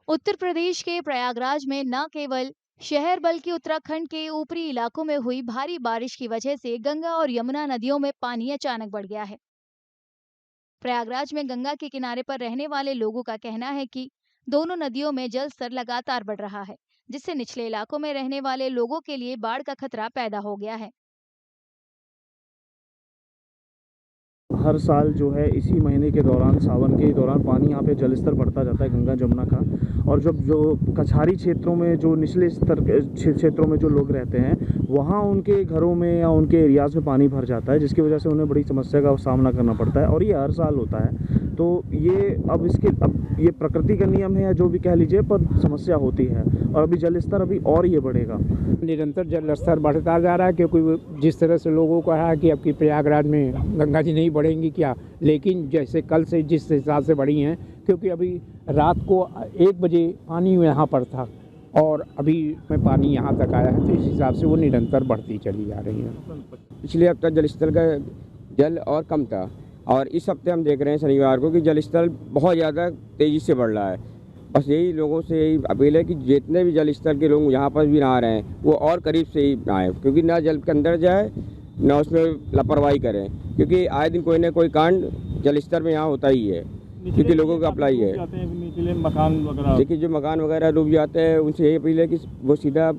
उत्तर प्रदेश के प्रयागराज में न केवल शहर बल्कि उत्तराखंड के ऊपरी इलाकों में हुई भारी बारिश की वजह से गंगा और यमुना नदियों में पानी अचानक बढ़ गया है। प्रयागराज में गंगा के किनारे पर रहने वाले लोगों का कहना है कि दोनों नदियों में जल स्तर लगातार बढ़ रहा है, जिससे निचले इलाकों में रहने वाले लोगों के लिए बाढ़ का खतरा पैदा हो गया है। हर साल जो है इसी महीने के दौरान, सावन के दौरान पानी यहाँ पे जलस्तर बढ़ता जाता है गंगा जमुना का। और जब जो कछारी क्षेत्रों में, जो निचले स्तर के क्षेत्रों में जो लोग रहते हैं, वहाँ उनके घरों में या उनके एरियाज़ में पानी भर जाता है, जिसकी वजह से उन्हें बड़ी समस्या का सामना करना पड़ता है और ये हर साल होता है। तो ये प्रकृति का नियम है या जो भी कह लीजिए, पर समस्या होती है और अभी जलस्तर और ये बढ़ेगा। निरंतर जल स्तर बढ़ता जा रहा है, क्योंकि जिस तरह से लोगों को कहा कि अब की प्रयागराज में गंगा जी नहीं बढ़ेंगी क्या, लेकिन जैसे कल से जिस हिसाब से बढ़ी हैं, क्योंकि अभी रात को 1 बजे पानी यहाँ पर था और अभी में पानी यहाँ तक आया है, तो इस हिसाब से वो निरंतर बढ़ती चली जा रही है। पिछले हफ्ते जलस्तर का जल और कम था और इस हफ्ते हम देख रहे हैं शनिवार को कि जलस्तर बहुत ज़्यादा तेज़ी से बढ़ रहा है। बस यही लोगों से यही अपील है कि जितने भी जल स्तर के लोग यहाँ पर भी नहा रहे हैं वो और करीब से ही नहाएं, क्योंकि ना जल के अंदर जाए ना उसमें लापरवाही करें, क्योंकि आए दिन कोई ना कोई कांड जल स्तर में यहाँ होता ही है, क्योंकि लोगों का अप्लाई है। निचले मकान वगैरह, देखिए जो मकान वगैरह डूब जाते हैं उनसे यही अपील है कि वो सीधा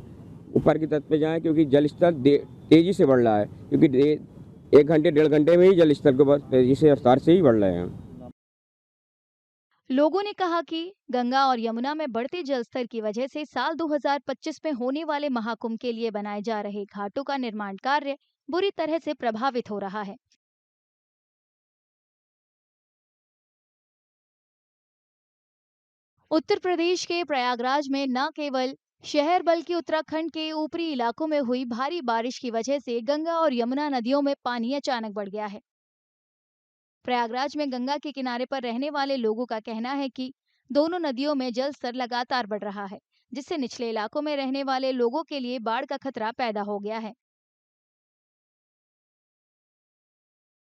ऊपर की तट पे जाएँ, क्योंकि जल स्तर तेज़ी से बढ़ रहा है, क्योंकि 1 घंटे 1.5 घंटे में ही जल स्तर के तेज़ी से रफ्तार से ही बढ़ रहे हैं। लोगों ने कहा कि गंगा और यमुना में बढ़ते जलस्तर की वजह से साल 2025 में होने वाले महाकुंभ के लिए बनाए जा रहे घाटों का निर्माण कार्य बुरी तरह से प्रभावित हो रहा है। उत्तर प्रदेश के प्रयागराज में न केवल शहर बल्कि उत्तराखंड के ऊपरी इलाकों में हुई भारी बारिश की वजह से गंगा और यमुना नदियों में पानी अचानक बढ़ गया है। प्रयागराज में गंगा के किनारे पर रहने वाले लोगों का कहना है कि दोनों नदियों में जल स्तर लगातार बढ़ रहा है, जिससे निचले इलाकों में रहने वाले लोगों के लिए बाढ़ का खतरा पैदा हो गया है।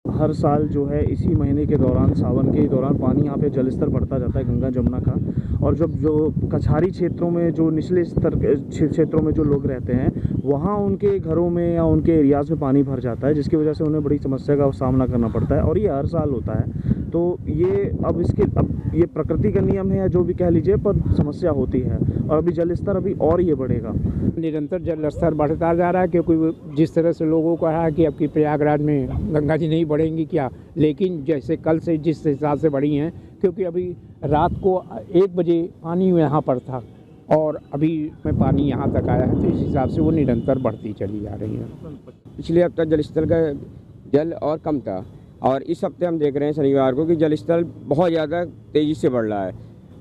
हर साल जो है इसी महीने के दौरान, सावन के दौरान पानी यहाँ पे जलस्तर बढ़ता जाता है गंगा जमुना का। और जब जो कछारी क्षेत्रों में, जो निचले स्तर के क्षेत्रों में जो लोग रहते हैं, वहाँ उनके घरों में या उनके एरियाज़ में पानी भर जाता है, जिसकी वजह से उन्हें बड़ी समस्या का सामना करना पड़ता है और ये हर साल होता है। तो ये प्रकृति का नियम है या जो भी कह लीजिए, पर समस्या होती है और अभी जलस्तर और ये बढ़ेगा। निरंतर जल स्तर बढ़ता जा रहा है, क्योंकि जिस तरह से लोगों को कहा कि अब की प्रयागराज में गंगा जी नहीं बढ़ेंगी क्या, लेकिन जैसे कल से जिस हिसाब से बढ़ी हैं, क्योंकि अभी रात को 1 बजे पानी यहाँ पर था और अभी में पानी यहाँ तक आया है, तो इस हिसाब से वो निरंतर बढ़ती चली जा रही है। पिछले हफ्ते जलस्तर का जल और कम था और इस हफ्ते हम देख रहे हैं शनिवार को कि जलस्तर बहुत ज़्यादा तेज़ी से बढ़ रहा है।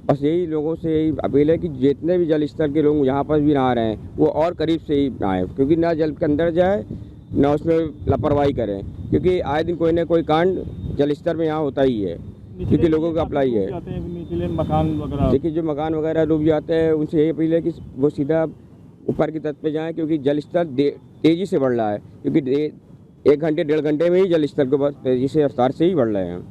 बस यही लोगों से यही अपील है कि जितने भी जल स्तर के लोग यहाँ पर भी नहा रहे हैं वो और करीब से ही नहाएं, क्योंकि ना जल के अंदर जाए ना उसमें लापरवाही करें, क्योंकि आए दिन कोई ना कोई कांड जल स्तर में यहाँ होता ही है, क्योंकि लोगों का अप्लाई है। निचले मकान वगैरह, देखिए जो मकान वगैरह डूब जाते हैं उनसे यही अपील है कि वो सीधा ऊपर की तट पे जाएँ, क्योंकि जल स्तर तेज़ी से बढ़ रहा है, क्योंकि 1 घंटे 1.5 घंटे में ही जल स्तर के तेज़ी से रफ्तार से ही बढ़ रहे हैं।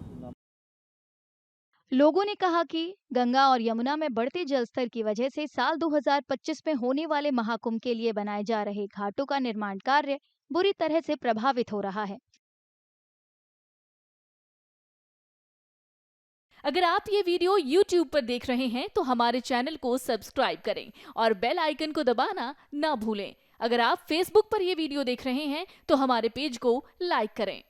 लोगों ने कहा कि गंगा और यमुना में बढ़ते जलस्तर की वजह से साल 2025 में होने वाले महाकुंभ के लिए बनाए जा रहे घाटों का निर्माण कार्य बुरी तरह से प्रभावित हो रहा है। अगर आप ये वीडियो YouTube पर देख रहे हैं तो हमारे चैनल को सब्सक्राइब करें और बेल आइकन को दबाना ना भूलें। अगर आप Facebook पर ये वीडियो देख रहे हैं तो हमारे पेज को लाइक करें।